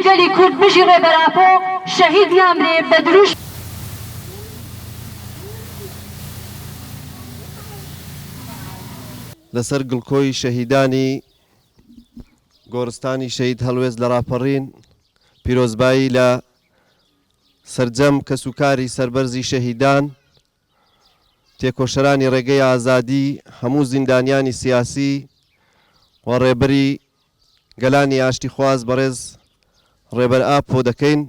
گلی کرد بژی ڕێبەراپۆ شەهیدیان برێ بە دروش لەسەر گڵکۆی شەهیدانی گۆڕستانی شەهید هەڵوێز لە ڕاپەڕین پیرۆزبایی لە سەرجەم کەسوکاری سەربەرزی شەهیدان تێکۆشەرانی ڕێگەی ئازادی هەموو زیندانیانی سیاسی و ڕێبەری گەلانی ئاشتی خواز بەڕێز ڕێبەر ئاپۆ دەکەین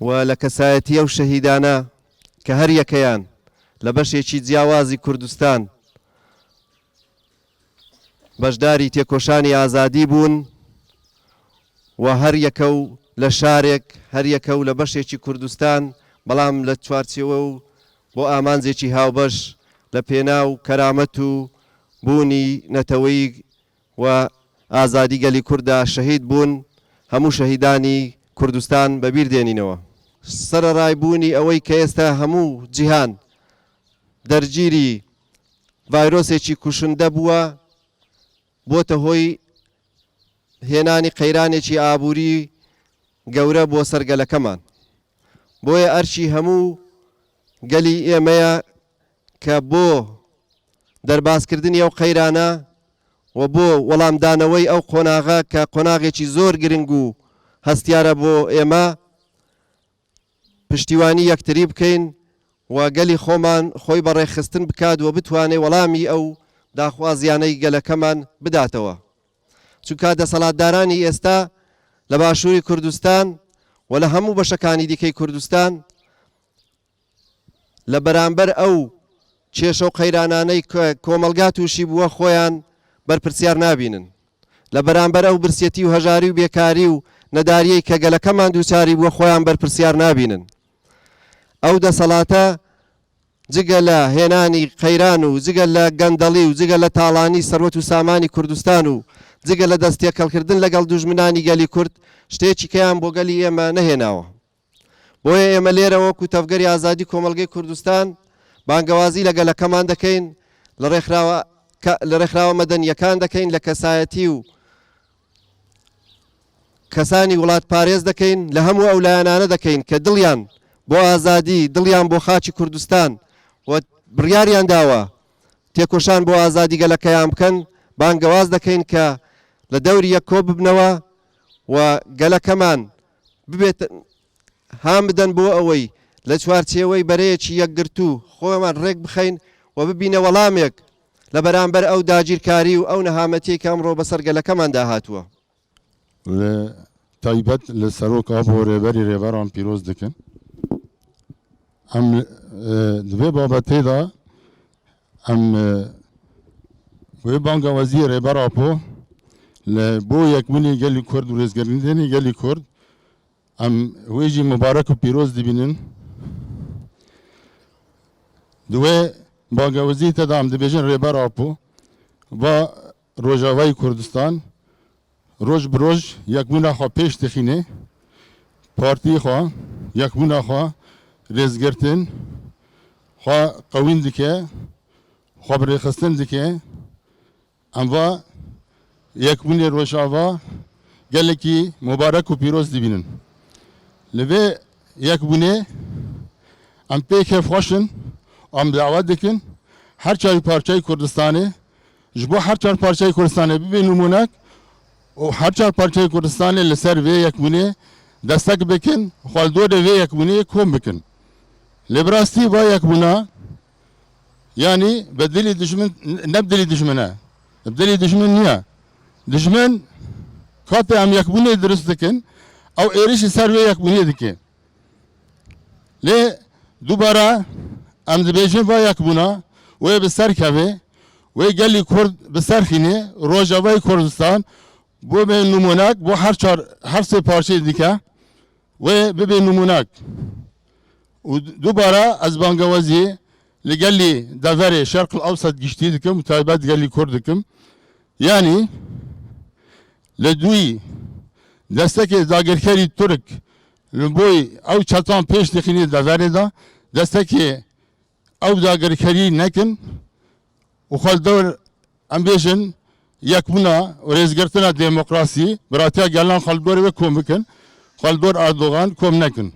و لە کەسایەتی ئەو شەهیدانە کە هەر یەکەیان لە بەشێکی جیاوازی کوردستان بەشداری تێکۆشانی ئازادی بوون و هەر یەکە و لە شارێک هەر یەکە و لە بەشێکی کوردستان بەڵام لە چوارچێوە و بۆ ئامانجێکی هاوبەش لە پێناو کەرامەت و بوونی نەتەوەی و ئازادی گەلی کووردا شەهید بوون هەموو شەهیدانی کوردستان بەبیر دێنینەوە سەرەڕای بوونی ئەوەی کە ئێستا هەموو جیهان دەرگیری ڤایرۆسێکی کوشندە بووە بۆتە هۆی هێنانی قەیرانێکی ئابووری گەورە بۆ سەرگەلەکەمان بۆیە ئەرچی هەموو گەلی ئێمەیە کە بۆ دەرباسکردنی ئەو قەیرانە و بۆ وەڵامدانەوەی ئەو قۆناغە کە قۆناغێکی زۆر گرنگ و هەستیارە بۆ ئێمە پشتیوانی یەکتری بکەین و گەلی خۆمان خۆی بەڕێخستن بکات و بتوانێت وەڵامی ئەو داخوازیانەی گەلەکەمان بداتەوە چونکە دەسەڵاتدارانی ئێستا لە باشووری کوردستان و لە هەموو بەشەکانی دیکەی کوردستان لە بەرامبەر ئەو کێشە و قەیرانانەی کۆمەلگا تووشی بووە خۆیان بەرپرسیار نابینن لە بەرامبەر ئەو برسێتی و هەژاری و بێکاری و نەداریەی کە گەلەکەمان دووچاری بووە خۆیان بەرپرسیار نابینن ئەو دەسەڵاتە جگە لە هێنانی قەیران و جگە لە گەندەڵی و جگە لە تاڵانی سەروەت و سامانی کوردستان و جگە لە دەستێکەڵکردن لەگەڵ دوژمنانی گەلی کورد شتێکی کەیان بۆ گەلی ئێمە نەهێناوە بۆیە ئێمە لێرە وەکو تەفگەری ئازادی کۆمەڵگەی کوردستان بانگەوازی لە گەلەکەمان دەکەین لە ڕێکخراوە مەدەنیەکان دەکەین لە کەسایەتی و کەسانی وڵات پارێز دەکەین لە هەموو ئەو لایەنانە دەکەین کە دڵیان بۆ ئازادی دڵیان بۆ خاچی کوردستان و بڕیاریان داوە تێکۆشان بۆ ئازادی گەلەکەیان بکەن بانگەواز دەکەین کە لە دەوری یەک کۆ ببنەوە و گەلەکەمان ببێت هام بدەن بۆ ئەوەی لە چوارچێوەی بەرەیەکی یەکگرتوو خۆمان ڕێک بخەین و ببینە وەڵامێک لە بەرامبەر ئەو داگیرکاری و ئەو نەهامەتی کە ئەمڕۆ بەسەر گەلەکەمان داهاتووە لە تایبەت لە سەرۆکا بۆ ڕێبەری ڕێبەران پیرۆز دەکەن ئەم دوێ بابەتێدا ئەم وێ بانگەوازی ڕێبەراپۆ لە بۆ یەکبوونی گەلی کورد و ڕێزگەرنی گەلی کورد ئەم وێژی مبارەک و پیرۆز دەبینن دوێ بانگەوازی تەدا ئەم دەبێژن ڕێبەراپۆ بە ڕۆژاوای کوردستان ڕۆژ برۆژ یەکبوونا خوا پێش دەخینێ پارتی خوا یەکبوونا خوا رێزگرتن خوا قەوین دکێ خوا بڕێخستن دکێ ئەمڤ یەکبوونی ڕۆژاوا gelekî mübarek û pîroz dibînin. Li vê yekbûnê em pêk hevxweşin, em dawa dikin her çar parçayê Kurdistanê ji bo her çar parçayê Kurdistanê bibe nûmunek û her çar parçayê Kurdistanê li ser vê yekbûnê destek bikin, xwaldorê vê yekbûnê kom bikin. Li bi rastî va yekbûna yanî bi dilê dijmin ne bi dilê dijmin e, bi dilê dijmin niye. Dijmin katê em yekbûnê dirist dikin, ew êrişî ser vê yekbûnê dike. Lê dubara em dibêjin va yekbûna wê bi ser kevê, wê gelî Kurd bi ser xînê, Rojavayê Kurdistan بۆ بێ نمونەک بۆ هەر سێ پارچەی دیکە وێ ببێ نمونەک و دووبارە ئەز بانگەوەزی لە گەلی دەڤەرێ شەرق ئەوسەد گشتی دکم و تایبەت گەلی کورد دکم یعنی لە دووی دەستەکێ داگیرکەری تورک li بۆی ئەو çetan pêş dixînê deverê de destekê ew dagirkerî nekin û xwaldor em bêjin yekbûna û rêzgirtina demokrasî biratiya gelan Xwedorê ve kom bikin. Xwedor Erdogan kom nekin.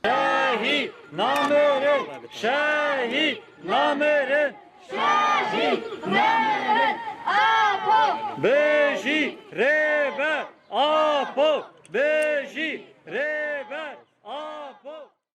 Şehit namerin, şehit namerin, şehit namerin, apo, beji rebe, apo, beji rebe.